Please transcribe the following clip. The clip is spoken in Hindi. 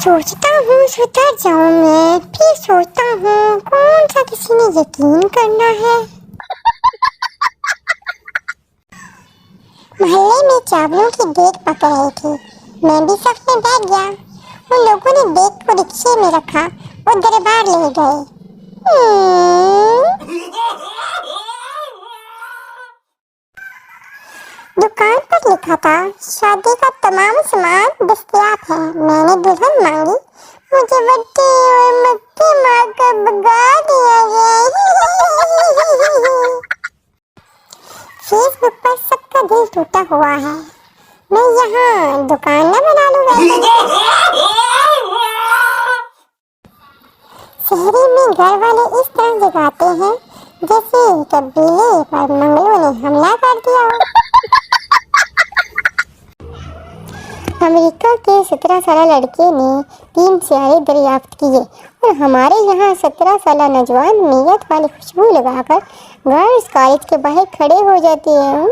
सोचता हूँ सुधर जाऊँ मैं, फिर सोचता हूँ कौन सा किसी ने यकीन करना है। मोहल्ले में चावलों की देग पक रही थी। मैं भी सफ में बैठ गया। उन लोगों ने देग को रिक्शे में रखा और दरबार ले गए। दुकान पर लिखा था शादी का तमाम सामान दस्तयाब है। मैंने दुल्हन मांगी, मुझे बट्टे और मक्के मारकर भगा दिया गया। फेसबुक पर सबका दिल टूटा हुआ है। मैं यहाँ दुकान न बना लूँ। शहरी में घर वाले इस तरह जगाते हैं जैसे कबीले पर मंगलों ने हमला कर दिया हो। अमेरिका के 17 साल लड़के ने 3 सियारे दरियाफ्त किए और हमारे यहाँ 17 साल नौजवान नियत वाली खुशबू लगाकर गर्ल्स कॉलेज के बाहर खड़े हो जाते हैं।